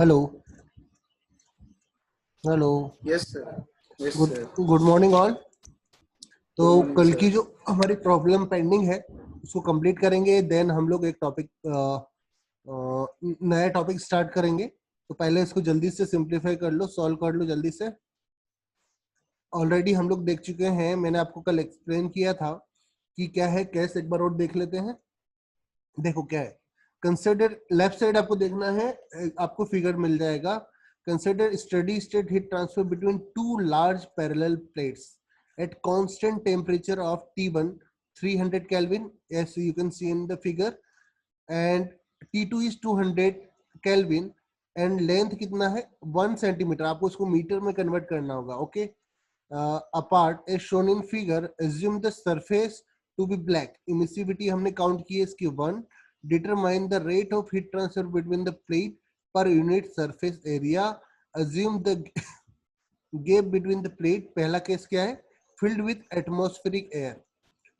Hello. Hello. Yes sir. Yes good sir. Good morning all. तो good morning कल की sir. जो हमारी प्रॉब्लम पेंडिंग है उसको कंप्लीट करेंगे, देन हम लोग एक टॉपिक नया टॉपिक स्टार्ट करेंगे। तो पहले इसको जल्दी से सिंप्लीफाई कर लो, सॉल्व कर लो जल्दी से। ऑलरेडी हम लोग देख चुके हैं, मैंने आपको कल एक्सप्लेन किया था कि क्या है केस। एक बार और देख लेते हैं। देखो क्या है, कंसिडर लेफ्ट साइड आपको देखना है, आपको फिगर मिल जाएगा। Consider steady state heat transfer between two large parallel plates at constant temperature of T1 300 Kelvin, as you can see in the figure, and T2 is 200 Kelvin and length कितना है 1 centimetre. आपको इसको metre में convert करना होगा। Okay, apart as shown in figure, assume the surface to be black। Emissivity हमने count की है इसकी 1। determine the rate of heat transfer between the plate per unit surface area। assume the gap between the plate. पहला case क्या है, filled with atmospheric air.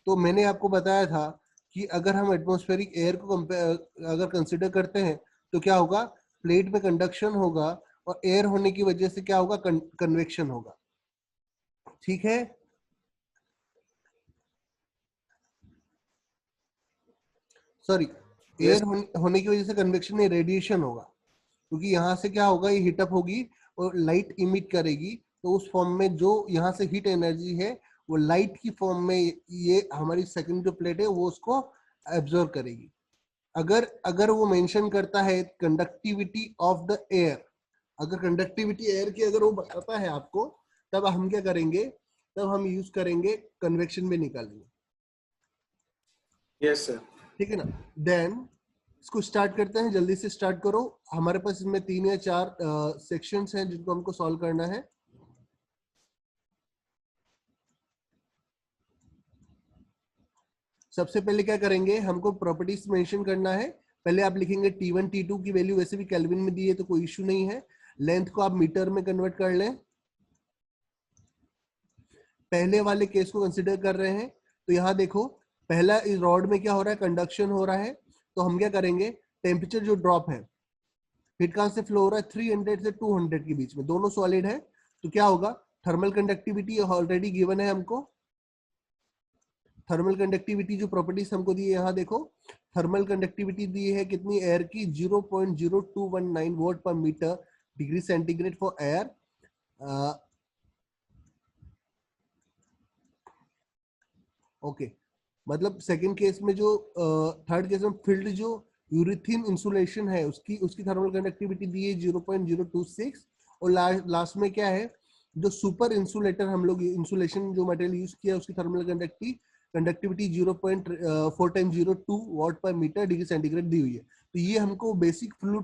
तो मैंने आपको बताया था कि अगर हम एटमॉस्फेरिक एयर को अगर कंसिडर करते हैं तो क्या होगा, प्लेट में कंडक्शन होगा और एयर होने की वजह से क्या होगा, कन्वेक्शन होगा। ठीक है, सॉरी, यस। एयर होने की वजह से कन्वेक्शन नहीं, रेडिएशन होगा। क्योंकि यहाँ से क्या होगा, ये हीटअप होगी और लाइट इमिट करेगी। तो उस फॉर्म में जो यहाँ से हीट एनर्जी है वो लाइट की फॉर्म में ये हमारी सेकंड जो प्लेट है वो उसको एब्जॉर्ब करेगी। अगर अगर वो मेंशन करता है कंडक्टिविटी ऑफ द एयर, अगर कंडक्टिविटी एयर की अगर वो बताता है आपको, तब हम क्या करेंगे, तब हम यूज करेंगे कन्वेक्शन में निकालेंगे। Yes sir. ठीक है ना। देन इसको स्टार्ट करते हैं, जल्दी से स्टार्ट करो। हमारे पास इसमें 3 या 4 सेक्शंस हैं जिनको हमको सॉल्व करना है। सबसे पहले क्या करेंगे, हमको प्रॉपर्टीज मेंशन करना है। पहले आप लिखेंगे T1 T2 की वैल्यू वैसे भी केल्विन में दी है तो कोई इश्यू नहीं है। लेंथ को आप मीटर में कन्वर्ट कर लें। पहले वाले केस को कंसिडर कर रहे हैं तो यहाँ देखो, पहला इस रॉड में क्या हो रहा है, कंडक्शन हो रहा है। तो हम क्या करेंगे, टेम्परेचर जो ड्रॉप है, हीट कहां से फ्लो हो रहा है, 300 से 200 के बीच में, दोनों सॉलिड है। तो क्या होगा, थर्मल कंडक्टिविटी ऑलरेडी गिवन है हमको। थर्मल कंडक्टिविटी जो प्रॉपर्टीज हमको दी है, यहाँ देखो थर्मल कंडक्टिविटी दी है कितनी, एयर की 0.0219 watt per metre degree centigrade for air. Okay, मतलब सेकंड केस में जो, थर्ड केस में फील्ड जो यूरिथीन इंसुलेशन है उसकी उसकी थर्मल कंडक्टिविटी दी है 0.026। और लास्ट में क्या है, जो सुपर इंसुलेटर हम लोग इंसुलेशन जो मटेरियल यूज किया उसकी thermal conductivity 0.402 what per metre degree centigrade दी हुई है। तो ये हमको बेसिक फ्लूइड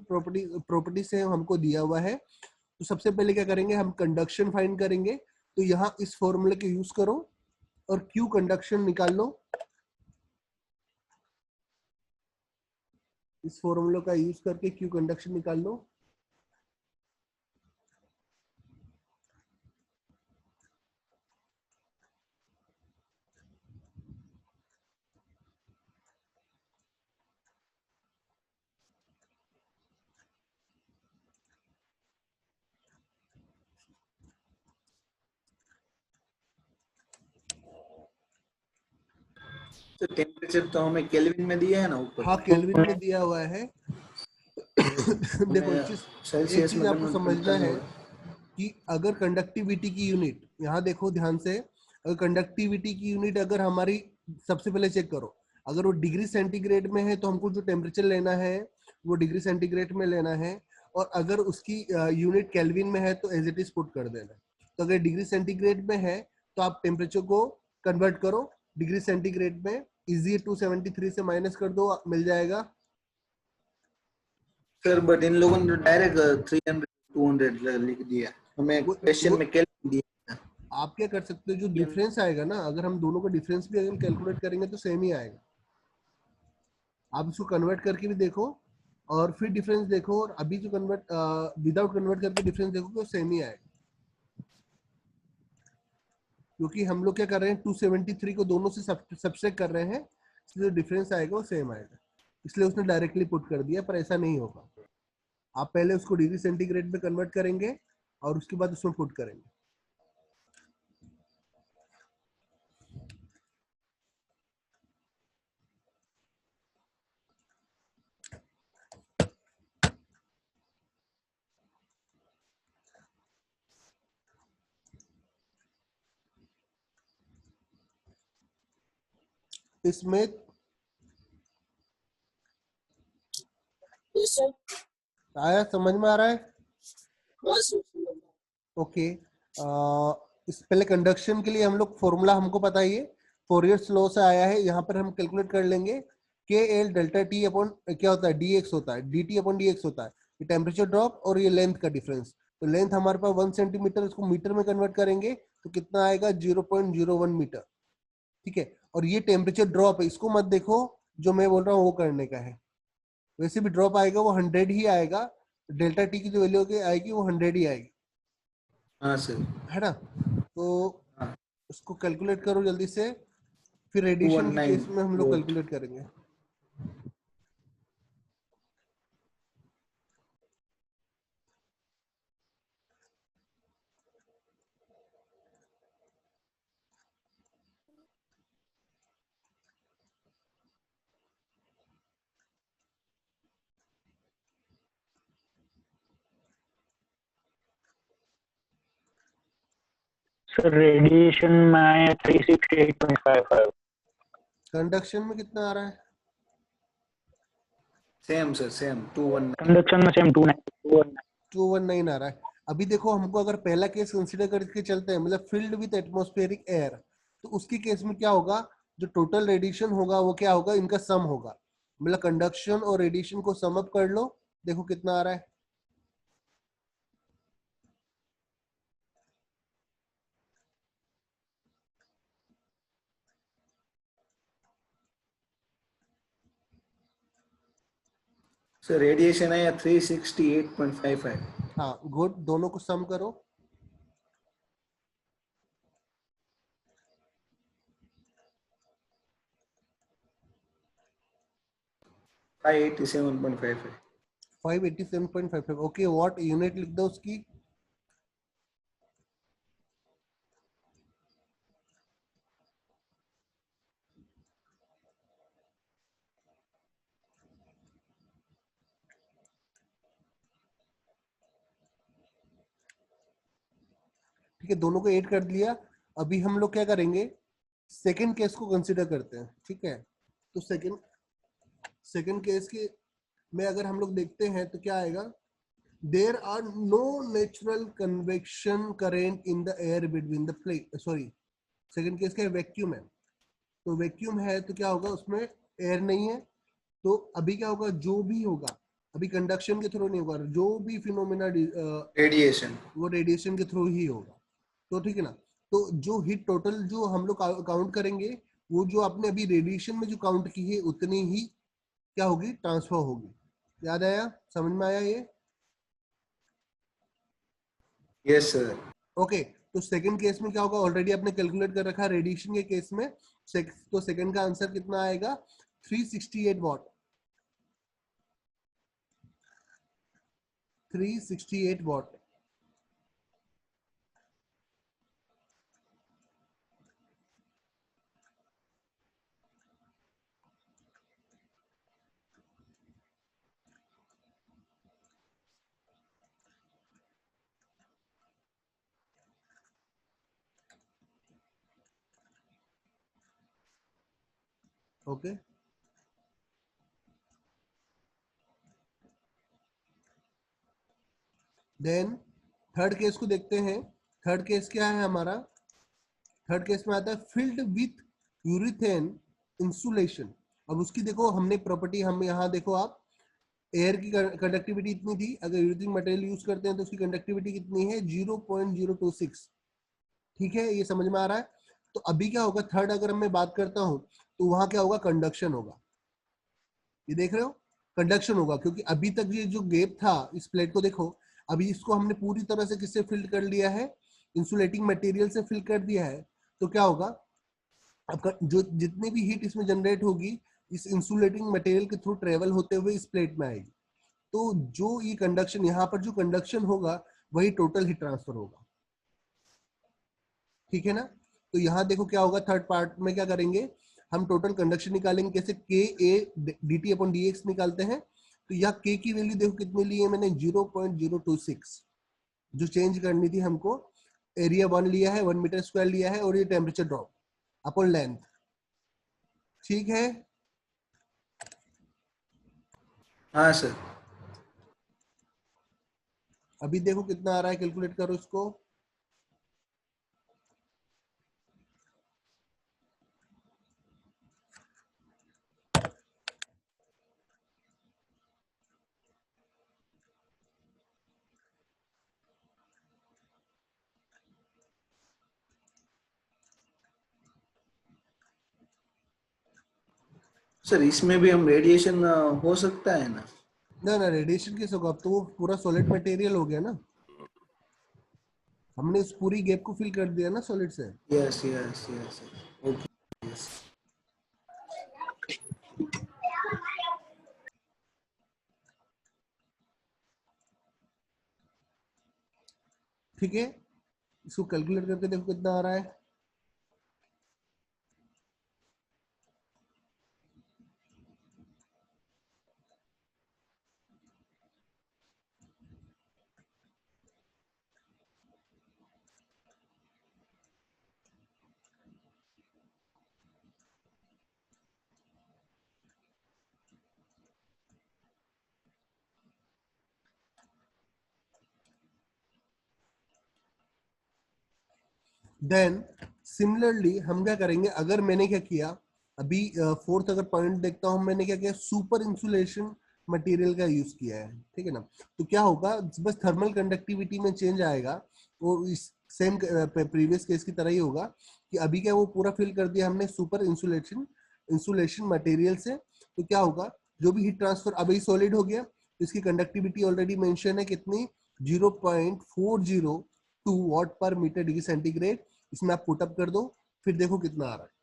प्रॉपर्टी से हमको दिया हुआ है। तो सबसे पहले क्या करेंगे, हम कंडक्शन फाइंड करेंगे। तो यहाँ इस फॉर्मूले के यूज करो और क्यू कंडक्शन निकाल लो। इस फॉर्मूला का यूज करके क्यू कंडक्शन निकाल लो। तो टेम्परेचर तो हमें केल्विन में दिया है ना ऊपर। हाँ, केल्विन में दिया हुआ है। देखो, हमें एक सेल्सियस चीज में आपको कन्वर्ट समझना करना है होगा। कि अगर कंडक्टिविटी की यूनिट, यहाँ देखो ध्यान से, अगर कंडक्टिविटी की यूनिट अगर हमारी, सबसे पहले चेक करो, अगर वो डिग्री सेंटीग्रेड में है तो हमको जो टेम्परेचर लेना है वो डिग्री सेंटीग्रेड में लेना है। और अगर उसकी यूनिट केल्विन में है तो एज इट इज पुट कर देना है। तो अगर डिग्री सेंटीग्रेड में है तो आप टेम्परेचर को कन्वर्ट करो डिग्री सेंटीग्रेड में। इजी 273 से माइनस कर दो, मिल जाएगा। सर बट इन लोगों ने डायरेक्ट 300 200 लिख दिया, हमें वो, क्वेश्चन वो में केल्विन दिया था। आप क्या कर सकते हो, जो लेकिन डिफरेंस आएगा ना, अगर हम दोनों का डिफरेंस भी अगर कैलकुलेट करेंगे तो सेम ही आएगा। आप इसको कन्वर्ट करके भी देखो और फिर डिफरेंस देखो, और अभी जो कन्वर्ट विदाउट कन्वर्ट करके डिफरेंस देखो तो सेम ही आएगा। क्योंकि हम लोग क्या कर रहे हैं, 273 को दोनों से सब्सट्रैक्ट कर रहे हैं, इसलिए जो डिफरेंस आएगा वो सेम आएगा। इसलिए उसने डायरेक्टली पुट कर दिया, पर ऐसा नहीं होगा। आप पहले उसको डिग्री सेंटीग्रेड में कन्वर्ट करेंगे और उसके बाद उसमें पुट करेंगे। इसमें आया, समझ में आ रहा है? ओके। इस पहले कंडक्शन के लिए हम लोग फॉर्मूला हमको पता ही है, फोरियर्स लॉ से आया है। यहाँ पर हम कैलकुलेट कर लेंगे के एल डेल्टा टी अपॉन क्या होता है, डी एक्स होता है, D T upon D x होता है। ये टेम्परेचर ड्रॉप और ये लेंथ का डिफरेंस। तो लेंथ हमारे पास 1 सेंटीमीटर, इसको मीटर में कन्वर्ट करेंगे तो कितना आएगा, 0.01 मीटर। ठीक है, और ये टेम्परेचर ड्रॉप है, इसको मत देखो, जो मैं बोल रहा हूँ वो करने का है। वैसे भी ड्रॉप आएगा वो 100 ही आएगा, डेल्टा टी की जो वैल्यू आएगी वो 100 ही आएगी। हाँ सर। है ना? तो हाँ, उसको कैलकुलेट करो जल्दी से, फिर रेडिएशन के 219 केस में हम लोग वोल्ट। कैलकुलेट करेंगे। सर रेडिएशन में आया 368.55। कंडक्शन में कितना आ रहा है? Same sir, same 219। कंडक्शन में सेम 219। 219 आ रहा है। अभी देखो, हमको अगर पहला केस कंसीडर करके चलते हैं, मतलब फील्ड विद एटमॉस्फेरिक एयर, तो उसके केस में क्या होगा, जो टोटल रेडिएशन होगा वो क्या होगा, इनका सम होगा। मतलब कंडक्शन और रेडिएशन को सम अप कर लो, देखो कितना आ रहा है। सर रेडिएशन है 368.55। हाँ गुड, दोनों को सम करो। 587.55। 587.55। ओके, व्हाट यूनिट लिख दो उसकी। ठीक है, दोनों को ऐड कर दिया। अभी हम लोग क्या करेंगे, सेकंड केस को कंसीडर करते हैं। ठीक है, तो सेकंड केस के में अगर हम लोग देखते हैं तो क्या आएगा, there are no natural convection current in the air between the plate. Sorry, second case क्या, वैक्यूम है। तो वैक्यूम है तो क्या होगा, उसमें एयर नहीं है। तो अभी क्या होगा, जो भी होगा, अभी कंडक्शन के थ्रू नहीं होगा, जो भी फिनोमेना रेडिएशन वो रेडिएशन के थ्रू ही होगा। तो ठीक है ना, तो जो हिट टोटल जो हम लोग काउंट करेंगे, वो जो आपने अभी रेडिएशन में जो काउंट की है उतनी ही क्या होगी, ट्रांसफर होगी। याद आया, समझ में आया ये? Yes sir. ओके, तो सेकंड केस में क्या होगा, ऑलरेडी आपने कैलकुलेट कर रखा है रेडिएशन के केस में। तो सेकंड का आंसर कितना आएगा, 368 watt. 368 watt. Okay, then third case को देखते हैं। थर्ड केस क्या है हमारा, थर्ड केस में आता है फिल्ड विथ यूरिथेन इंसुलेशन। अब उसकी देखो हमने प्रॉपर्टी, हम यहाँ देखो आप, एयर की कंडक्टिविटी इतनी थी, अगर यूरिथेन मटेरियल यूज करते हैं तो उसकी कंडक्टिविटी कितनी है, 0.026। ठीक है, ये समझ में आ रहा है? तो अभी क्या होगा, थर्ड अगर मैं बात करता हूँ तो वहां क्या होगा, कंडक्शन होगा। ये देख रहे हो, कंडक्शन होगा, क्योंकि अभी तक ये जो गैप था इस प्लेट को देखो, अभी इसको हमने पूरी तरह से किससे फिल कर लिया है, इंसुलेटिंग मटेरियल से फिल कर दिया है। तो क्या होगा, आपका जो जितनी भी हीट इसमें जनरेट होगी, इस इंसुलेटिंग मटेरियल के थ्रू ट्रेवल होते हुए इस प्लेट में आएगी। तो जो ये कंडक्शन, यहाँ पर जो कंडक्शन होगा वही टोटल हीट ट्रांसफर होगा, ठीक है ना। तो यहाँ देखो क्या होगा, थर्ड पार्ट में क्या करेंगे, हम टोटल कंडक्शन निकालेंगे कैसे, के A D T upon D x निकालते हैं। तो यहाँ के की वैल्यू देखो कितनी ली है मैंने, 0.026, जो चेंज करनी थी हमको। एरिया 1 लिया है, 1 मीटर स्क्वायर लिया है, और ये टेम्परेचर ड्रॉप अपॉन लेंथ, ठीक है। हाँ सर। अभी देखो कितना आ रहा है, कैलकुलेट करो इसको। सर इसमें भी हम रेडिएशन हो सकता है ना? ना ना, रेडिएशन कैसे होगा, अब तो वो पूरा सॉलिड मटेरियल हो गया ना, हमने उस पूरी गैप को फिल कर दिया ना सॉलिड से। Yes yes yes okay. ठीक है, इसको कैलकुलेट करके देखो कितना आ रहा है। देन सिमिलरली हम क्या करेंगे, अगर मैंने क्या किया अभी, फोर्थ अगर पॉइंट देखता हूं, मैंने क्या किया, सुपर इंसुलेशन मटेरियल का यूज किया है, ठीक है ना। तो क्या होगा, बस थर्मल कंडक्टिविटी में चेंज आएगा, और इस सेम प्रीवियस केस की तरह ही होगा कि अभी क्या वो पूरा फिल कर दिया हमने सुपर इंसुलेशन मटेरियल से। तो क्या होगा, जो भी हीट ट्रांसफर, अभी सॉलिड हो गया, इसकी कंडक्टिविटी ऑलरेडी मेंशन है कितनी, 0.402 what per metre degree centigrade. इसमें आप पुटअप कर दो, फिर देखो कितना आ रहा है।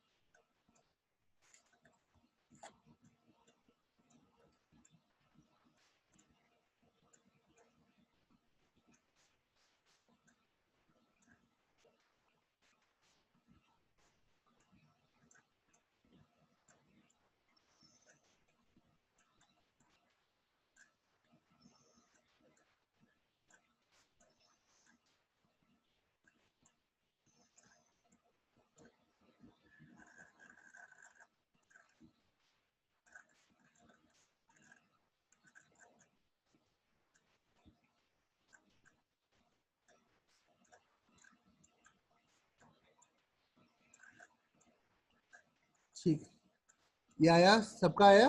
ठीक, ये आया, सबका आया।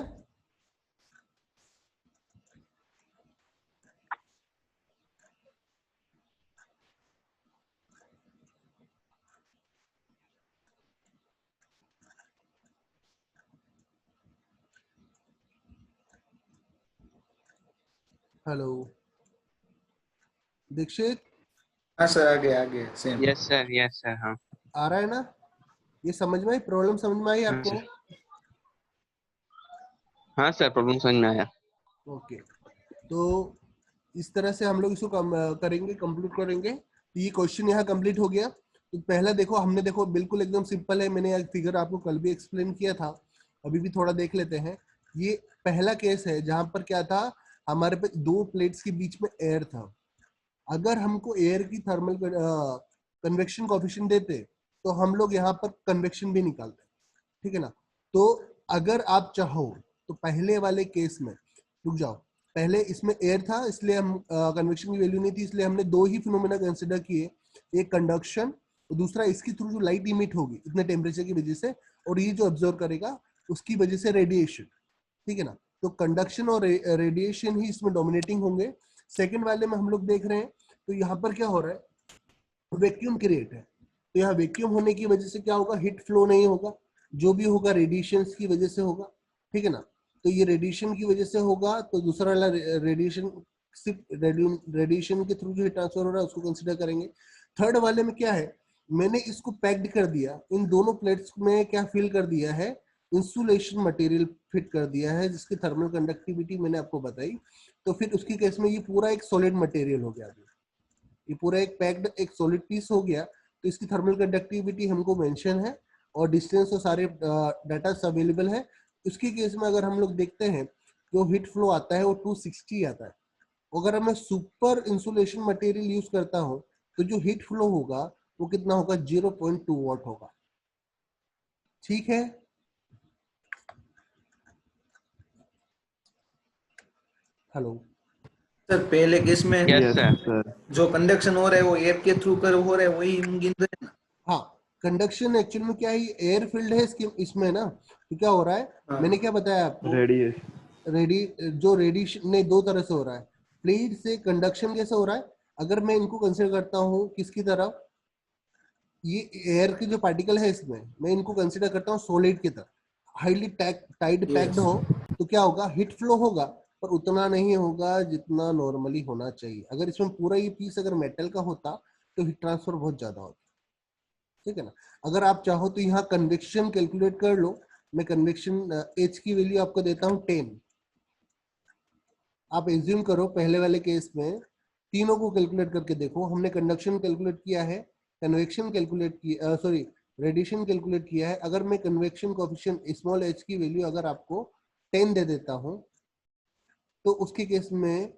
हेलो दीक्षित, हाँ सर, आगे सेम। यस सर हाँ। आ रहा है ना, ये समझ में आई, प्रॉब्लम समझ में आई हाँ आपको। सर, हाँ सर प्रॉब्लम समझ में आया। ओके, तो इस तरह से हम लोग इसको करेंगे, कंप्लीट करेंगे। तो ये क्वेश्चन यहाँ कंप्लीट हो गया। तो पहला देखो, हमने देखो बिल्कुल एकदम सिंपल है, मैंने फिगर आपको कल भी एक्सप्लेन किया था, अभी भी थोड़ा देख लेते हैं। ये पहला केस है जहां पर क्या था, हमारे पे दो प्लेट्स के बीच में एयर था। अगर हमको एयर की थर्मल कन्वेक्शन कोएफिशिएंट देते, तो हम लोग यहाँ पर कन्वेक्शन भी निकालते, ठीक है ना। तो अगर आप चाहो तो पहले वाले केस में, रुक जाओ, पहले इसमें एयर था इसलिए हम कन्वेक्शन की वैल्यू नहीं थी, इसलिए हमने दो ही फिनोमेना कंसिडर किए, एक कंडक्शन और दूसरा इसके थ्रू जो लाइट इमिट होगी इतने टेम्परेचर की वजह से, और ये जो ऑब्जर्व करेगा उसकी वजह से रेडिएशन, ठीक है ना। तो कंडक्शन और रेडिएशन ही इसमें डोमिनेटिंग होंगे। सेकेंड वाले में हम लोग देख रहे हैं, तो यहाँ पर क्या हो रहा है, वैक्यूम क्रिएट है। तो यहाँ वैक्यूम होने की वजह से क्या होगा, हीट फ्लो नहीं होगा, जो भी होगा रेडिएशन की वजह से होगा, ठीक है ना। तो ये रेडिएशन की वजह से होगा, तो दूसरा वाला रेडिएशन, सिर्फ रेडिएशन के थ्रू जो हीट ट्रांसफर हो रहा है उसको कंसिडर करेंगे। थर्ड वाले में क्या है, मैंने इसको पैक्ड कर दिया, इन दोनों प्लेट्स में क्या फिल कर दिया है, इंसुलेशन मटेरियल फिट कर दिया है, जिसकी थर्मल कंडक्टिविटी मैंने आपको बताई तो फिर उसकी केस में ये पूरा एक सॉलिड मटेरियल हो गया, ये पूरा एक पैक्ड एक सॉलिड पीस हो गया। तो इसकी थर्मल कंडक्टिविटी हमको मेंशन है और डिस्टेंस और सारे डाटा अवेलेबल है। उसकी केस में अगर हम लोग देखते हैं जो हीट फ्लो आता है वो 260 आता है। अगर मैं सुपर इंसुलेशन मटेरियल यूज करता हूं तो जो हीट फ्लो होगा वो कितना होगा, 0.2 वॉट होगा। ठीक है, हेलो सर पहले केस में यस सर। जो कंडक्शन हो रहा है वो एयर के थ्रू कर हो रहा है, वही हम गिन रहे हैं ना। हाँ, कंडक्शन एक्चुअल में क्या है, एयर फील्ड है इसकी इसमें ना। तो क्या हो रहा है, हाँ। मैंने क्या बताया आपको, रेडिएशन जो रेडिएशन नहीं, दो तरह से हो रहा है। फ्लूइड से कंडक्शन कैसे हो रहा है, अगर मैं इनको कंसिडर करता हूँ किसकी तरफ, ये एयर के जो पार्टिकल है इसमें मैं इनको कंसिडर करता हूँ सॉलिड की तरफ, हाईली टाइट पैक्ड हो, तो क्या होगा, हीट फ्लो होगा पर उतना नहीं होगा जितना नॉर्मली होना चाहिए। अगर इसमें पूरा ये पीस अगर मेटल का होता तो हीट ट्रांसफर बहुत ज्यादा होता। ठीक है ना। अगर आप चाहो तो यहाँ कन्वेक्शन कैलकुलेट कर लो। मैं कन्वेक्शन एच की वैल्यू आपको देता हूँ 10। आप एज्यूम करो पहले वाले केस में तीनों को कैलकुलेट करके देखो। हमने कंडक्शन कैलकुलेट किया है, कन्वेक्शन कैलकुलेट किया, सॉरी रेडिएशन कैलकुलेट किया है। अगर मैं कन्वेक्शन कोएफिशिएंट स्मॉल h की वैल्यू अगर आपको 10 दे देता हूं तो उसके केस में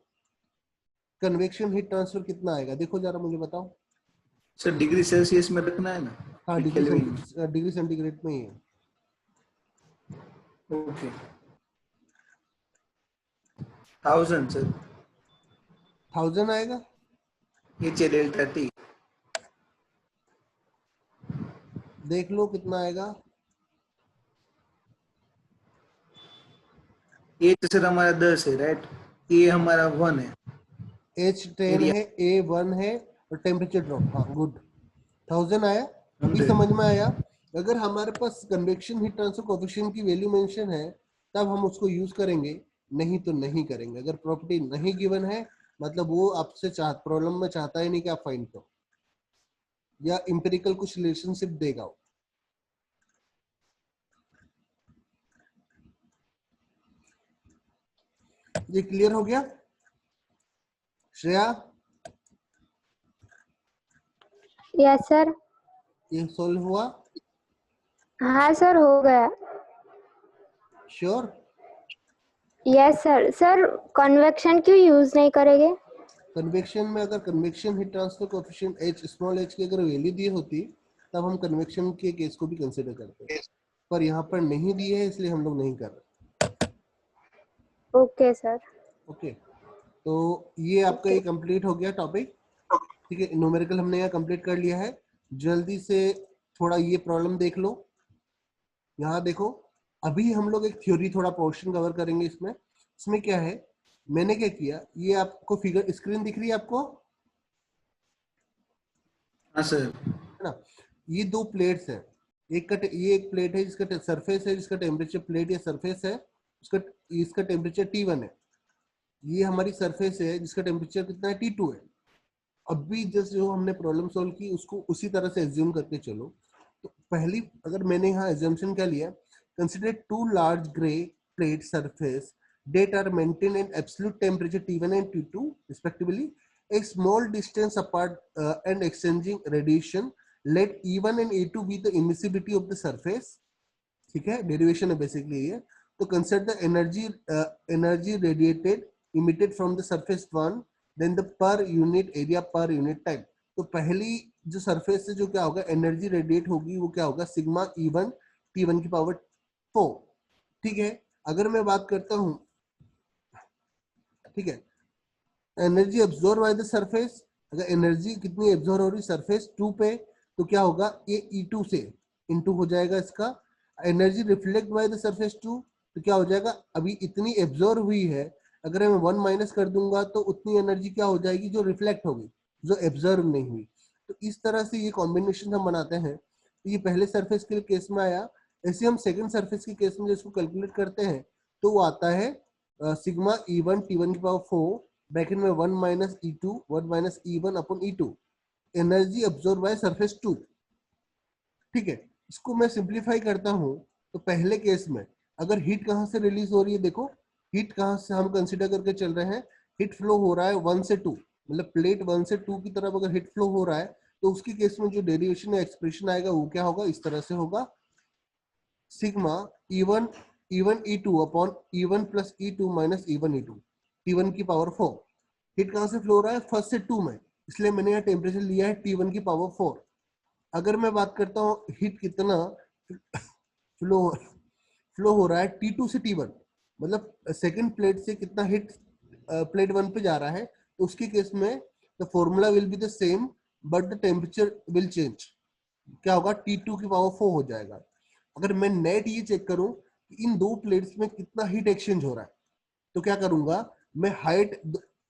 कन्वेक्शन हीट ट्रांसफर कितना आएगा, देखो जरा मुझे बताओ। सर डिग्री सेल्सियस में रखना है ना। हाँ, केल्विन। डिग्री सेंटीग्रेड में ही है। Okay 1000 sir. 1000 आएगा। H A delta T. देख लो कितना आएगा। एच सर हमारा 10 है राइट, ये हमारा 1 है। H10 एरिया है, A1 है और टेम्परेचर ड्रॉप। हाँ गुड, 1000 आया। अभी 100। समझ में आया। अगर हमारे पास कन्वेक्शन हीट ट्रांसफर कोएफिशिएंट की वैल्यू मेंशन है तब हम उसको यूज करेंगे, नहीं तो नहीं करेंगे। अगर प्रॉपर्टी नहीं गिवन है मतलब वो आपसे प्रॉब्लम में चाहता ही नहीं कि आप फाइंड करो, या इंपेरिकल कुछ रिलेशनशिप देगा वो। ये क्लियर हो गया श्रेया? Yes sir. ये सॉल्व हुआ? हाँ सर, हो गया। Sure? Yes sir. Sir convection क्यों यूज नहीं करेंगे? कन्वेक्शन में अगर convection heat transfer coefficient h small h की अगर वैल्यू दी होती तब हम कन्वेक्शन के केस को भी कंसीडर करते, पर यहाँ पर नहीं दी है इसलिए हम लोग नहीं कर रहे। Okay sir. ओके, तो ये आपका ये कंप्लीट हो गया टॉपिक। ठीक है, न्यूमेरिकल हमने यहाँ कंप्लीट कर लिया है। जल्दी से थोड़ा ये प्रॉब्लम देख लो। यहाँ देखो, अभी हम लोग एक थ्योरी थोड़ा पोर्शन कवर करेंगे इसमें। इसमें क्या है, मैंने क्या किया, ये आपको फिगर स्क्रीन दिख रही है आपको, हाँ सर। है ना। ये दो प्लेट्स हैं, ये एक प्लेट है जिसका सरफेस है, जिसका टेम्परेचर, प्लेट या सरफेस है उसका, इसका टेम्परेचर T1 है। ये हमारी सरफेस है जिसका टेम्परेचर कितना है, T2 है। अभी जस्ट जो हमने प्रॉब्लम सॉल्व की उसको उसी तरह से एज्यूम करके चलो। तो पहली अगर मैंने यहाँ एज्यूमशन क्या लिया, consider two large grey plate surface that are maintained in absolute temperature T1 and T2 respectively, a small distance apart and exchanging radiation. Let E1 and E2 be the emissivity of the surface. ठीक है, derivation है basically ये। तो consider the energy radiated emitted from the surface 1, then the per unit area per unit time. तो पहली जो surface से जो क्या होगा, एनर्जी रेडिएट होगी वो क्या होगा, सिग्मा E1 T1 की पावर 4। ठीक है, अगर मैं बात करता हूं, ठीक है, energy absorb by the surface, अगर एनर्जी कितनी एब्जॉर्ब हो रही सरफेस 2 पे तो क्या होगा, ये E2 से इनटू हो जाएगा इसका। Energy reflect by the surface 2 तो क्या हो जाएगा, अभी इतनी एब्जॉर्ब हुई है, अगर मैं 1 माइनस कर दूंगा तो उतनी एनर्जी क्या हो जाएगी जो रिफ्लेक्ट होगी, जो एब्जॉर्ब नहीं हुई। तो इस तरह से ये कॉम्बिनेशन हम बनाते हैं। तो ये पहले सरफेस के केस में आया। ऐसे हम सेकंड सरफेस के केस में जिसको कैलकुलेट करते हैं तो वो आता है सिग्मा E1 T1 की पावर 4 ब्रैकेट में 1 minus E2 1 minus E1 upon E2 energy absorb by surface 2। ठीक है, इसको मैं सिंप्लीफाई करता हूं तो पहले केस में अगर हीट कहां से रिलीज हो रही है, देखो हीट कहां से हम कंसीडर करके चल रहे हैं, हिट फ्लो हो रहा है 1 से 2, मतलब प्लेट 1 से 2 की तरफ अगर हिट फ्लो हो रहा है तो उसके केस में जो डेरिवेशन या एक्सप्रेशन आएगा वो क्या होगा, इस तरह से होगा, sigma E1 E2 upon E1 plus E2 minus E1 E2 T1 की पावर 4। हिट कहां से फ्लो हो रहा है, 1 से 2 में, इसलिए मैंने यहाँ टेम्परेचर लिया है T1 की पावर 4। अगर मैं बात करता हूँ हिट कितना फ्लो हो रहा है T2 से T1, मतलब सेकंड प्लेट से कितना हिट प्लेट 1 पे जा रहा है, तो उसके केस में the formula will be the same but the temperature will change. क्या होगा, T2 की पावर 4 हो जाएगा। अगर मैं नेट ये चेक करूं कि इन दो प्लेट्स में कितना हीट एक्सचेंज हो रहा है, तो क्या करूंगा, मैं हाइट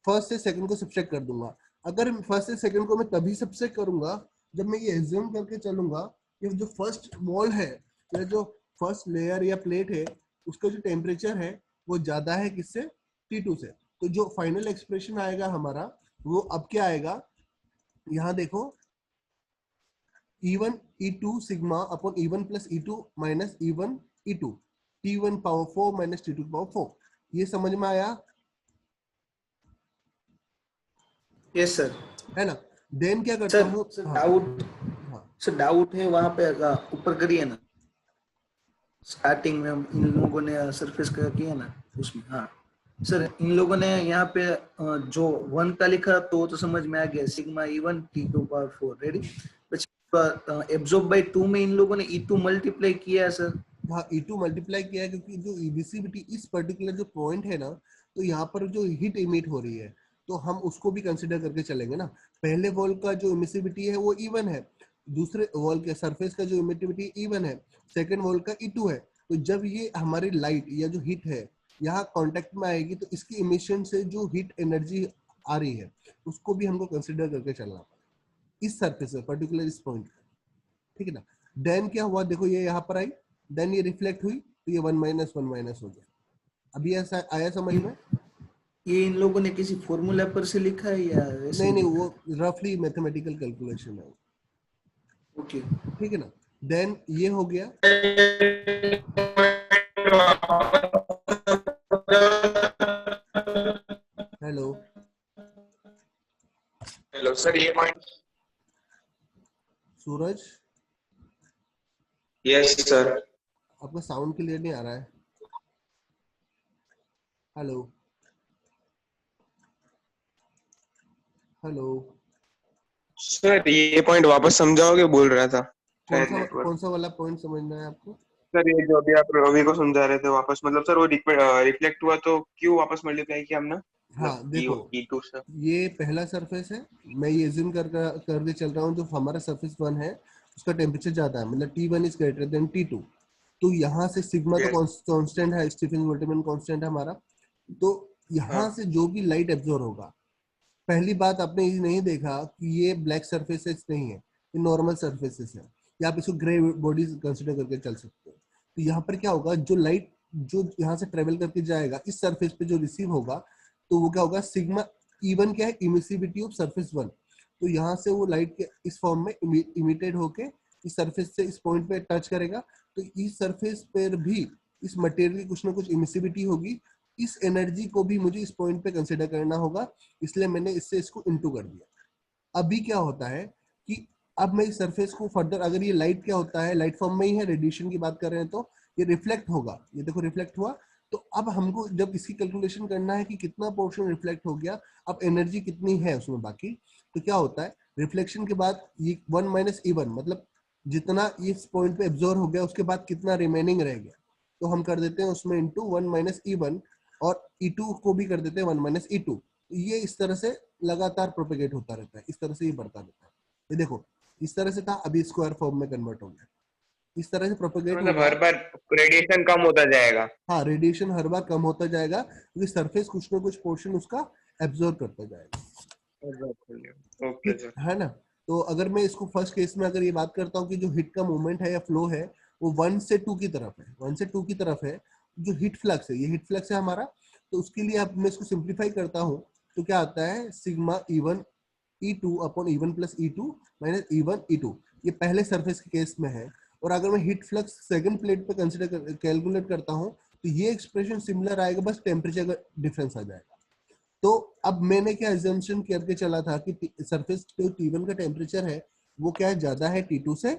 फर्स्ट से सेकंड को सब्सट्रैक्ट कर दूंगा। अगर फर्स्ट से सेकंड को मैं तभी सब्सट्रैक्ट करूंगा जब मैं ये एज्यूम करके चलूंगा कि जो फर्स्ट वॉल है या जो फर्स्ट लेयर या प्लेट है उसका जो टेम्परेचर है वो ज्यादा है किससे, T2 से। तो जो फाइनल एक्सप्रेशन आएगा हमारा वो अब क्या आएगा, यहाँ देखो, E1 E2 sigma upon E1 plus E2 minus E1 E2 T1 power 4 minus T2 power 4। ये समझ में आया? Yes sir. है ना। देन क्या करता हूँ, सर डाउट, सर डाउट है वहां पे, ऊपर करिए ना, स्टार्टिंग में इन लोगों ने सरफेस का किया ना उसमें। हाँ सर, इन लोगों ने यहाँ पे जो 1 का लिखा तो वो तो समझ में आ गया, sigma E1 T2 power 4 ready. Absorb by 2 में इन लोगों ने E2 मल्टीप्लाई किया है सर। हाँ, E2 मल्टीप्लाई किया है क्योंकि जो इमिसिविटी इस पर्टिकुलर जो पॉइंट है ना, तो यहाँ पर जो हीट इमिट हो रही है तो हम उसको भी कंसिडर करके चलेंगे ना। पहले वॉल का जो इमिसिविटी है वो E1 है, दूसरे वॉल के सरफेस का जो इमिसिविटी E1 है, सेकंड वॉल का E2 है। तो जब ये हमारी लाइट या जो हीट है यहाँ कांटेक्ट में आएगी तो इसकी इमिशन से जो हीट एनर्जी आ रही है उसको भी हमको कंसिडर करके चलना पड़ेगा इस सरफेस पे, पर्टिकुलर इस पॉइंट, ठीक है ना। देन क्या हुआ, देखो ये यहाँ पर आई, देन ये रिफ्लेक्ट हुई तो ये 1 माइनस हो गया। अभी ऐसा आया समझ में? ये इन लोगों ने किसी फॉर्मूला पर से लिखा है या ऐसे नहीं ही नहीं, लिखा वो रफली मैथमेटिकल कैलकुलेशन है, है? ओके। ठीक है ना। देन ये हो गया, हेलो हेलो सर, ये पॉइंट। सूरज, यस सर। आपका साउंड क्लियर नहीं आ रहा है। हेलो हेलो, सर ये पॉइंट वापस समझाओगे, बोल रहा था शायद नेटवर्क। कौन सा वाला पॉइंट समझना है आपको? सर ये जो अभी आप रवि को समझा रहे थे वापस, मतलब सर वो रिफ्लेक्ट हुआ तो क्यों वापस मल्टीप्लाई किया हमने, हाँ मतलब देखो, E2 से। ये पहला सरफेस है, मैं ये जिम करके चल रहा हूँ, जो हमारा सरफेस 1 है उसका टेम्परेचर ज्यादा है, मतलब T1 is greater than T2। तो यहाँ से सिग्मा तो यस। कांस्टेंट है, स्टीफन बोल्ट्जमैन कांस्टेंट है हमारा। तो यहाँ हाँ से जो भी लाइट एब्जॉर्ब होगा, पहली बात आपने ये नहीं देखा कि ये ब्लैक सरफेसेस नहीं है, ये नॉर्मल सरफेसेस है, या आप इसको ग्रे बॉडीज कंसिडर करके चल सकते हो। तो यहाँ पर क्या होगा, जो लाइट जो यहाँ से ट्रेवल करके जाएगा इस सरफेस पे जो रिसीव होगा, तो वो क्या होगा, सिग्मा E1 क्या है, इमिसिविटी ऑफ सरफेस 1। तो यहाँ से वो लाइट के इस फॉर्म में इमिटेड होके इस सरफेस से इस पॉइंट पे टच करेगा, तो इस सरफेस पर भी इस मटेरियल की कुछ ना कुछ इमिसिविटी होगी। इस एनर्जी को भी मुझे इस पॉइंट पे कंसिडर करना होगा, इसलिए मैंने इससे इसको इनटू कर दिया। अभी क्या होता है कि अब मैं इस सरफेस को फर्दर, अगर ये लाइट क्या होता है, लाइट फॉर्म में ही है, रेडिएशन की बात कर रहे हैं, तो ये रिफ्लेक्ट होगा, ये देखो रिफ्लेक्ट हुआ। तो अब हमको जब इसकी कैलकुलेशन करना है कि कितना पोर्शन रिफ्लेक्ट हो गया, अब एनर्जी कितनी है उसमें बाकी, तो क्या होता है, रिफ्लेक्शन के बाद ये 1 माइनस E1, मतलब जितना इस पॉइंट पे एब्जॉर्ब हो गया उसके बाद कितना रिमेनिंग रह गया, तो हम कर देते हैं उसमें इंटू 1 माइनस E1, और E2 को भी कर देते हैं 1 माइनस E2। ये इस तरह से लगातार प्रोपेगेट होता रहता है, इस तरह से ये बढ़ता रहता है। ये देखो इस तरह से था, अभी स्क्वायर फॉर्म में कन्वर्ट हो गया, इस तरह से प्रोपेगेट मतलब होगा। हर बार रेडिएशन कम होता जाएगा। हाँ, रेडिएशन हर बार कम होता जाएगा क्योंकि सरफेस कुछ ना कुछ पोर्शन उसका एब्जॉर्ब करता जाएगा, ओके सर। है ना। तो अगर मैं इसको फर्स्ट केस में अगर ये बात करता हूँ कि जो हिट का मूवमेंट है या फ्लो है वो 1 से 2 की तरफ है, 1 से 2 की तरफ है, जो हिट फ्लक्स है, ये हिट फ्लक्स है हमारा। तो उसके लिए अब मैं इसको सिंप्लीफाई करता हूँ, तो क्या आता है, sigma E1 E2 upon E1 plus E2 minus E1 E2, ये पहले सरफेस के केस में है। और अगर मैं हीट फ्लक्स सेकंड प्लेट पे कंसीडर कैलकुलेट करता हूँ तो ये एक्सप्रेशन सिमिलर आएगा, बस टेम्परेचर का डिफरेंस आ जाएगा। तो अब मैंने क्या एजम्पशन करके चला था कि सरफेस जो T1 का टेम्परेचर है वो क्या है, ज्यादा है T2 से,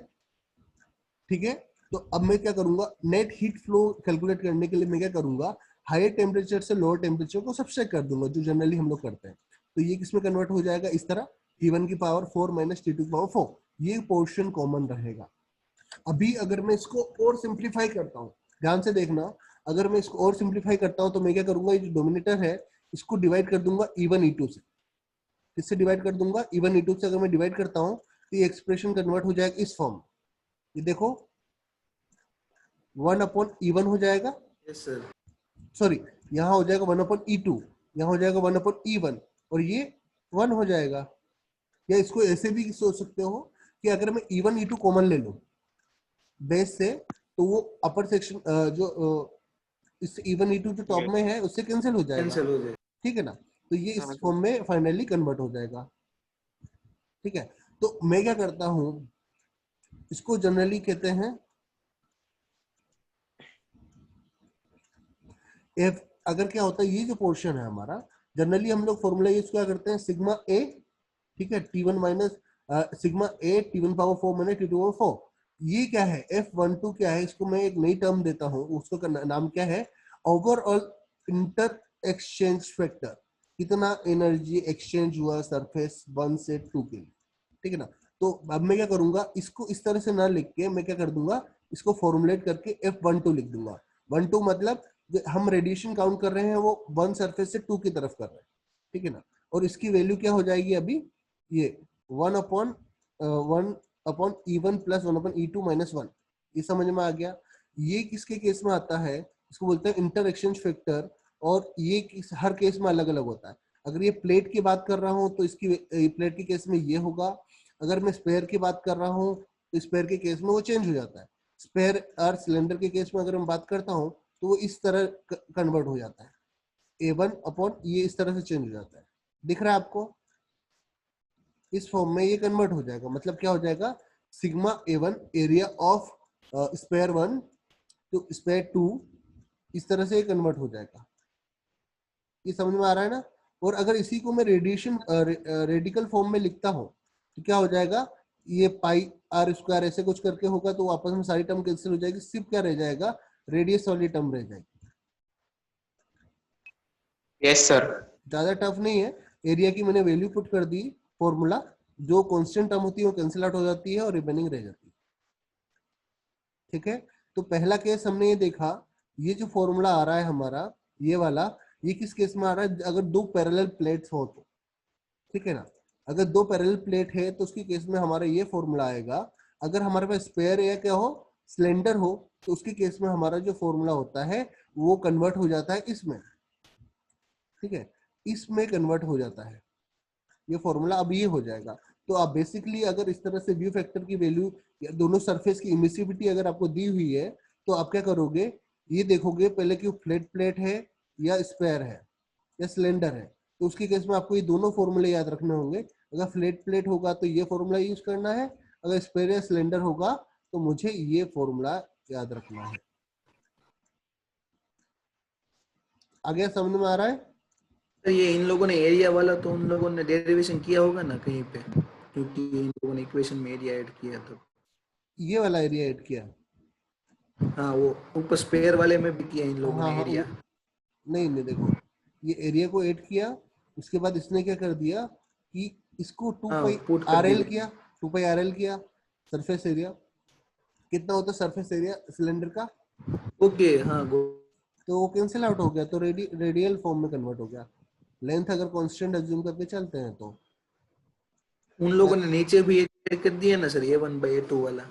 ठीक है। तो अब मैं क्या करूंगा, नेट हीट फ्लो कैलकुलेट करने के लिए मैं क्या करूंगा, हायर टेम्परेचर से लोअर टेम्परेचर को सब्सट्रैक्ट कर दूंगा, जो जनरली हम लोग करते हैं। तो ये किसमें कन्वर्ट हो जाएगा, इस तरह T1 की पावर 4 माइनस T2 की पावर 4, ये पोर्शन कॉमन रहेगा। अभी अगर मैं इसको और सिंप्लीफाई करता हूँ, ध्यान से देखना, अगर मैं इसको और सिंप्लीफाई करता हूँ तो मैं क्या करूंगा, ये जो डोमिनेटर है इसको डिवाइड कर दूंगा E1 E2 से। किससे डिवाइड कर दूंगा, E1 E2 से अगर मैं डिवाइड करता हूँ तो ये एक्सप्रेशन कन्वर्ट हो जाएगा इस फॉर्म। ये देखो 1/E1 हो जाएगा, यस सर। सॉरी यहाँ हो जाएगा 1/E2, यहाँ हो जाएगा 1/E1 और ये 1 हो जाएगा। या इसको ऐसे भी सोच सकते हो कि अगर मैं E1 E2 कॉमन ले लूं बेस से, तो वो अपर सेक्शन जो इस E1 E2 जो टॉप में है उससे कैंसिल हो जाएगा, कैंसिल हो जाए। ठीक है ना। तो ये इस फॉर्म में फाइनली कन्वर्ट हो जाएगा, ठीक है। तो मैं क्या करता हूं, इसको जनरली कहते हैं F। अगर क्या होता है, ये जो पोर्शन है हमारा, जनरली हम लोग फॉर्मूला यूज क्या करते हैं, सिग्मा ए, ठीक है, T1 माइनस सिग्मा ए T1 power 4 minus T2 power 4। ये क्या है, F12 क्या है, इसको मैं एक नई टर्म देता हूँ, उसको नाम क्या है, ओवरऑल इंटर एक्सचेंज फैक्टर, कितना एनर्जी एक्सचेंज हुआ सरफेस 1 से 2 के लिए, ठीक है ना। तो अब मैं क्या करूंगा, इसको इस तरह से ना लिख के मैं क्या कर दूंगा, इसको फॉर्मुलेट करके F12 लिख दूंगा। 12 मतलब हम रेडिएशन काउंट कर रहे हैं वो 1 सरफेस से 2 की तरफ कर रहे हैं, ठीक है ना। और इसकी वैल्यू क्या हो जाएगी अभी, ये 1/E1 प्लस 1/E2 माइनस 1। ये समझ में आ गया। ये किसके केस में आता है, इसको बोलते हैं इंटर एक्सचेंज फैक्टर, और ये हर केस में अलग अलग होता है। अगर ये प्लेट की बात कर रहा हूँ तो इसकी प्लेट के केस में ये होगा, अगर मैं स्पेयर की बात कर रहा हूँ तो स्पेयर के केस में वो चेंज हो जाता है। स्पेयर और सिलेंडर के केस में अगर मैं बात करता हूँ तो वो इस तरह कन्वर्ट हो जाता है, A1 ये इस तरह से चेंज हो जाता है, दिख रहा है आपको, इस फॉर्म में ये कन्वर्ट हो जाएगा। मतलब क्या हो जाएगा, sigma A1 area of sphere 1 to sphere 2, इस तरह से ये कन्वर्ट हो जाएगा। ये समझ में आ रहा है ना। और अगर इसी को मैं रेडिएशन रेडिकल फॉर्म में लिखता हूँ तो क्या हो जाएगा, ये पाई आर स्क्वायर ऐसे कुछ करके होगा, तो आपस में सारी टर्म कैंसिल हो जाएगी, सिर्फ क्या रह जाएगा, रेडियस वाली टर्म रह जाएगी। Yes sir. ज्यादा टफ नहीं है, एरिया की मैंने वैल्यू पुट कर दी, फॉर्मूला जो कांस्टेंट टर्म होती है वो कैंसिल आउट हो जाती है और रिमेनिंग रह जाती है, ठीक है। तो पहला केस हमने ये देखा, ये जो फॉर्मूला आ रहा है हमारा ये वाला, ये किस केस में आ रहा है, अगर दो पैरेलल प्लेट्स हो तो, ठीक है ना। अगर दो पैरेलल प्लेट है तो उसके केस में हमारा ये फॉर्मूला आएगा। अगर हमारे पास स्पेयर या क्या हो, सिलेंडर हो, तो उसके केस में हमारा जो फॉर्मूला होता है वो कन्वर्ट हो जाता है इसमें, ठीक है, इसमें कन्वर्ट हो जाता है ये फॉर्मूला, अब ये हो जाएगा। तो आप बेसिकली अगर इस तरह से व्यू फैक्टर की वैल्यू या दोनों सरफेस की इमिसिविटी अगर आपको दी हुई है तो आप क्या करोगे, ये देखोगे पहले कि फ्लैट प्लेट है या स्पेयर है या सिलेंडर है, तो उसके केस में आपको ये दोनों फॉर्मूले याद रखने होंगे। अगर फ्लैट प्लेट होगा तो ये फॉर्मूला यूज करना है, अगर स्पेयर या सिलेंडर होगा तो मुझे ये फॉर्मूला याद रखना है। आगे समझ में आ रहा है। तो ये इन लोगों ने एरिया वाला तो उन लोगों ने डेरिवेशन किया होगा ना कहीं पे, क्योंकि इन लोगों ने इक्वेशन में एरिया ऐड किया तो। ये वाला एरिया ऐड किया, हाँ वो ऊपर स्पेयर वाले में भी किया इन लोगों हाँ ने हाँ एरिया। नहीं नहीं देखो, ये एरिया को ऐड किया, उसके बाद इसने क्या कर दिया कि इसको 2 हाँ पाई पुट कर RL दिया। किया, 2 पाई RL किया। सरफेस एरिया कितना होता है, सरफेस एरिया सिलेंडर का, ओके हाँ तो वो कैंसिल आउट हो गया, तो रेडियल फॉर्म में कन्वर्ट हो गया। लेंथ अगर कांस्टेंट अज्यूम करके चलते हैं तो उन लोगों ने नीचे भी ऐड कर दिया ना सर, A1/A2 वाला,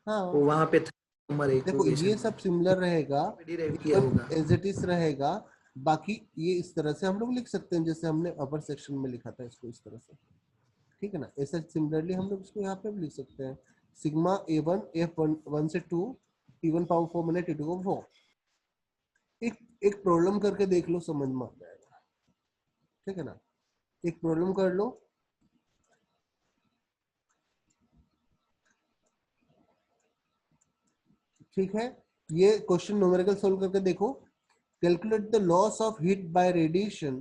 हाँ वो वहां पे था हमारे देखो इक्वेशन ये सब सिमिलर रहेगा, डिराइव किया इवन होगा। एज इट इज रहेगा। बाकी ये इस तरह से हम लोग लिख सकते हैं जैसे हमने अपर सेक्शन में लिखा था इसको, इस तरह से, ठीक है ना। ऐसा सिमिलरली हम लोग इसको यहाँ पे भी लिख सकते हैं, सिग्मा A1 F1 से 2 T1 पावर 4 मैंने T2 को 4। एक प्रॉब्लम करके देख लो, समझ में आ जाएगा, ठीक है ना। एक प्रॉब्लम कर लो, ठीक है। ये क्वेश्चन न्यूमेरिकल सोल्व करके देखो। Calculate the loss of heat bye radiation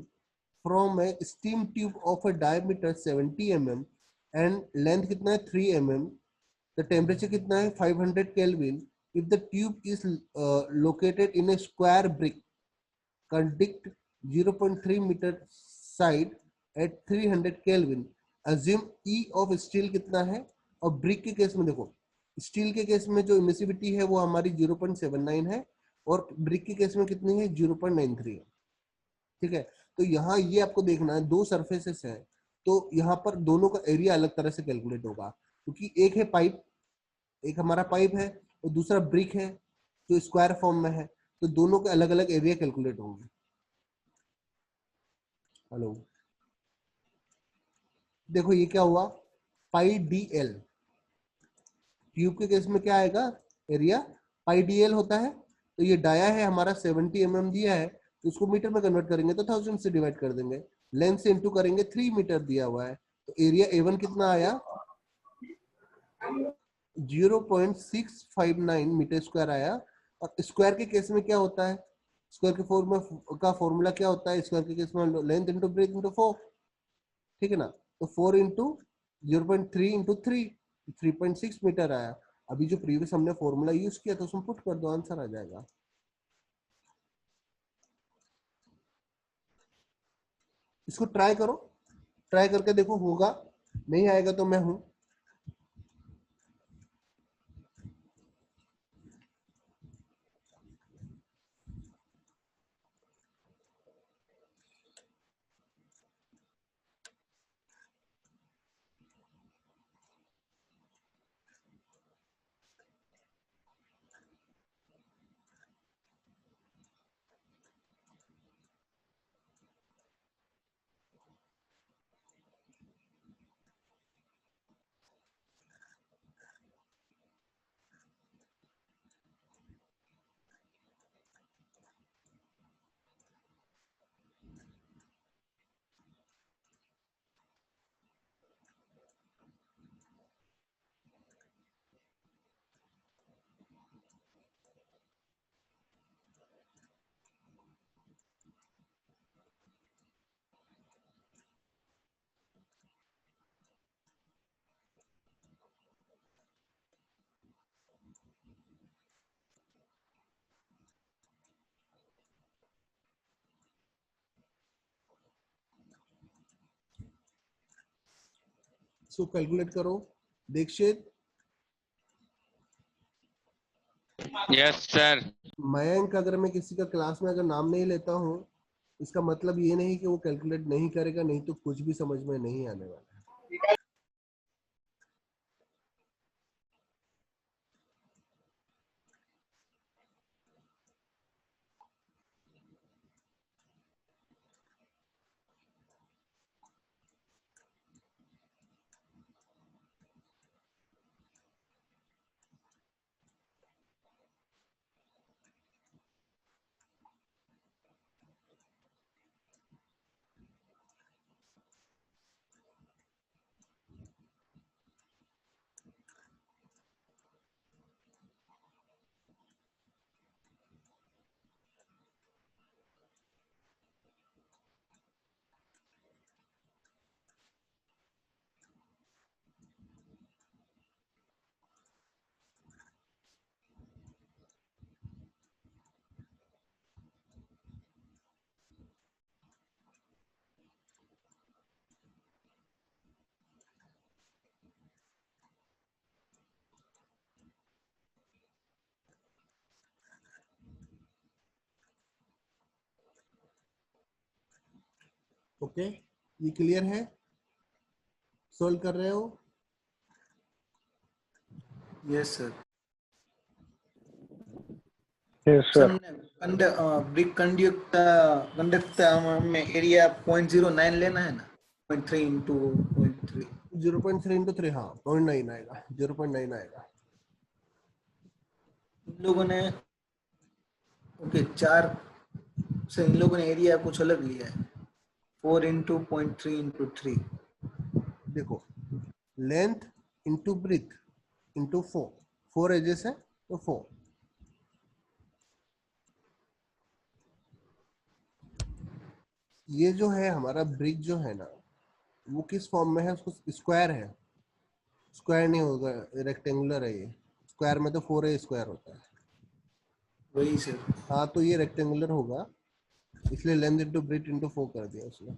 from A steam tube of a diameter 70 mm and length कितना है 3 mm, द टेम्परेचर कितना है 500 kelvin, if the tube is located in A square brick conduct 0.3 meter side at 300 Kelvin, assume E of steel कितना है, और brick के case में देखो, स्टील के केस में जो इमिसिविटी है वो हमारी 0.79 है और ब्रिक के केस में कितनी है 0.93 है। ठीक है, तो यहाँ ये आपको देखना है, दो सरफेसेस है तो यहाँ पर दोनों का एरिया अलग तरह से कैलकुलेट होगा, क्योंकि एक है पाइप, एक हमारा पाइप है और दूसरा ब्रिक है जो स्क्वायर फॉर्म में है, तो दोनों के अलग अलग एरिया कैलकुलेट होंगे। हेलो, देखो ये क्या हुआ, पाई डी एल, ट्यूब के केस में क्या आएगा एरिया, पाई डी एल होता है, तो ये डाया है हमारा 70 mm दिया है, तो उसको मीटर में कन्वर्ट करेंगे तो 1000 से डिवाइड कर देंगे, लेंथ से इनटू करेंगे 3 मीटर दिया हुआ है, तो एरिया A1 कितना आया 0.659 मीटर स्क्वायर आया। और स्क्वायर के केस में क्या होता है, स्क्वायर के फॉर्मूला क्या होता है, स्क्वायर के केस में लेंथ इंटू ब्रेथ इंटू 4, ठीक है ना, तो 4 इंटू 0.3 इंटू 3, 3.6 मीटर आया। अभी जो प्रीवियस हमने फॉर्मूला यूज किया तो उसमें पुट कर दो, आंसर आ जाएगा। इसको ट्राई करो, ट्राई करके देखो, होगा, नहीं आएगा तो मैं हूं। इसको कैलकुलेट करो। Dixit, yes sir. मयंक, अगर मैं किसी का क्लास में अगर नाम नहीं लेता हूँ, इसका मतलब ये नहीं कि वो कैलकुलेट नहीं करेगा, नहीं तो कुछ भी समझ में नहीं आने वाला है। ओके, ये क्लियर है, सोल्व कर रहे हो? Yes sir. Yes sir. Brick conduct में एरिया 0.09 लेना है ना, 0.3 इंटू 0.3, 0.3 इंटू 3, हाँ 0.9 आएगा, 0.9 आएगा। इन लोगों ने ओके 4 से इन लोगों ने एरिया कुछ अलग लिया है, 4 इंटू 0.3 इंटू 3। देखो, length into breadth into 4 edges है तो 4, ये जो है हमारा ब्रिक जो है ना, वो किस फॉर्म में है? उसको स्क्वायर है, स्क्वायर नहीं होगा, रेक्टेंगुलर है। ये स्क्वायर में तो 4a स्क्वायर होता है। वही सर। हाँ, तो ये रेक्टेंगुलर होगा, इसलिए लेंथ इंटू ब्रेथ इंटू 4 कर दिया उसने।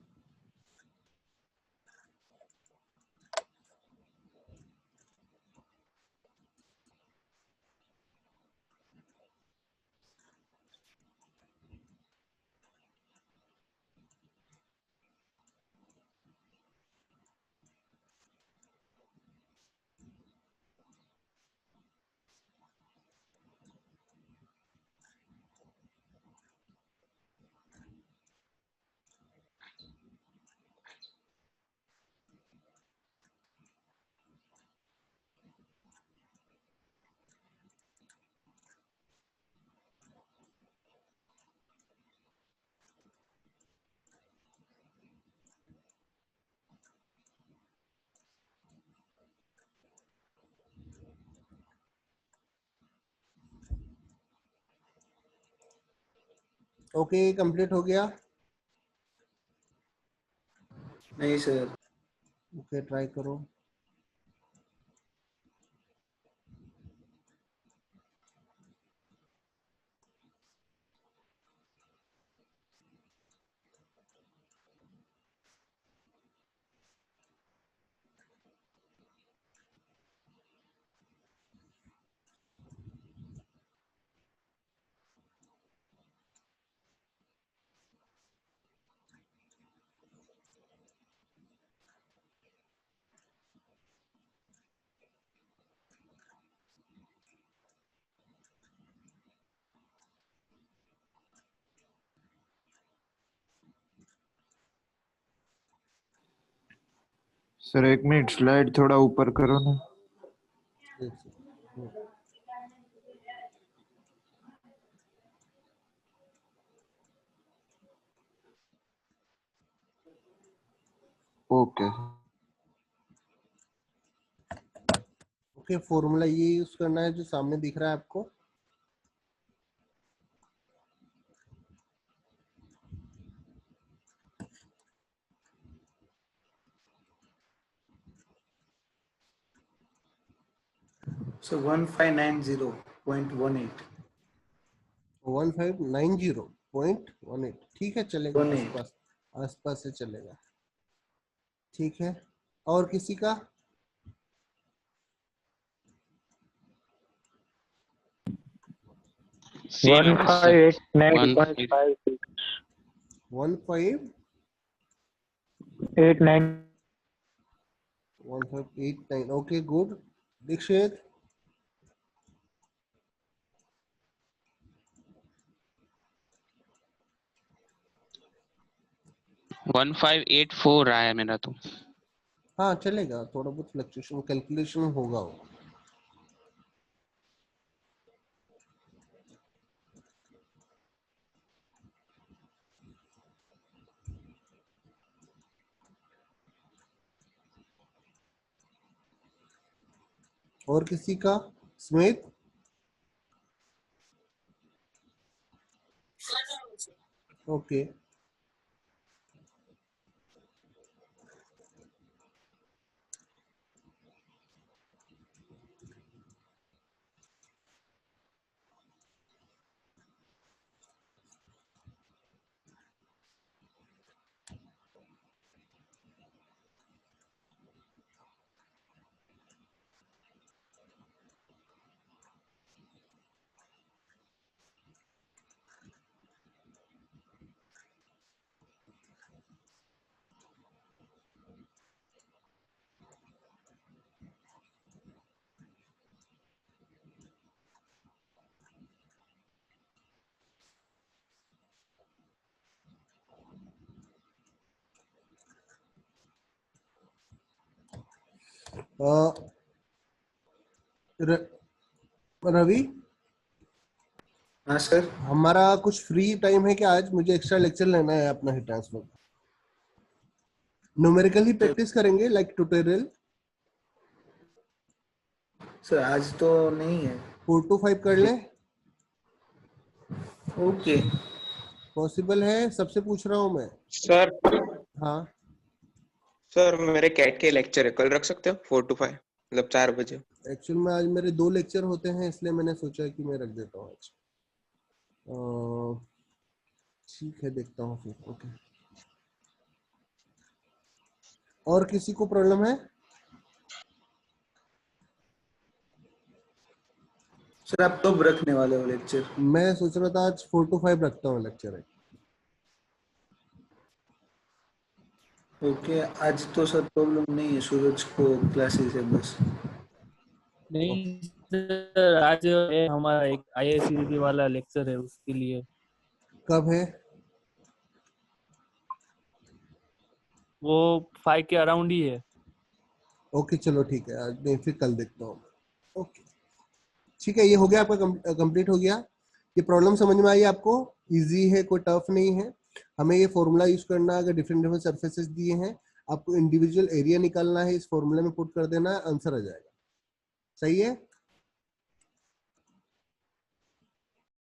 ओके, कंप्लीट हो गया। नहीं सर। ओके, ट्राई करो। सर 1 मिनट, स्लाइड थोड़ा ऊपर करो ना। एक सेकंड। ओके। ओके, फॉर्मूला ये यूज करना है जो सामने दिख रहा है आपको। सो 1590.18। 1590.18, ठीक है, चलेगा, 18। आसपास आसपास से चलेगा। ठीक है, और किसी का? Same है बस सर। 1589.56. 1589। 89. 1589, okay, good. दीक्षित? 1584 रहा है मेरा तो। हाँ, चलेगा, थोड़ा बहुत फ्लक्चुएशन कैलकुलेशन होगा वो। और किसी का? स्मिथ? ओके, रवि, हाँ सर। हमारा कुछ फ्री टाइम है क्या आज? मुझे एक्स्ट्रा लेक्चर लेना है अपना ही ट्रांसफर। न्यूमेरिकल ही प्रैक्टिस करेंगे, लाइक ट्यूटोरियल। सर आज तो नहीं है। 4 to 5 कर लें? ओके। पॉसिबल है, सबसे पूछ रहा हूँ मैं। सर हाँ सर मेरे कैट के लेक्चर है, कल रख सकते हो 4 to 5, मतलब 4 बजे। एक्चुअल में आज मेरे 2 लेक्चर होते हैं, इसलिए मैंने सोचा कि मैं रख देता हूँ आज। ठीक है, देखता हूँ फिर। ओके, और किसी को प्रॉब्लम है? सर आप कब रखने वाले हो लेक्चर? मैं सोच रहा था आज 4 to 5 रखता हूँ लेक्चर है। ओके, आज तो सर प्रॉब्लम नहीं है, सूरज को क्लासेस है बस। नहीं सर, आज हमारा एक IICD वाला लेक्चर है, उसके लिए। कब है? वो 5 के अराउंड ही है। ओके चलो ठीक है, आज नहीं फिर कल देखता हूँ। ओके ठीक है, ये हो गया आपका, कंप्लीट हो गया। ये प्रॉब्लम समझ में आई आपको? इजी है, कोई टफ नहीं है। हमें ये फॉर्मूला यूज करना है, अगर डिफरेंट डिफरेंट सरफेसेस दिए हैं, आपको इंडिविजुअल एरिया निकालना है, इस फॉर्मूला में पुट कर देना है, आंसर आ जाएगा। सही है?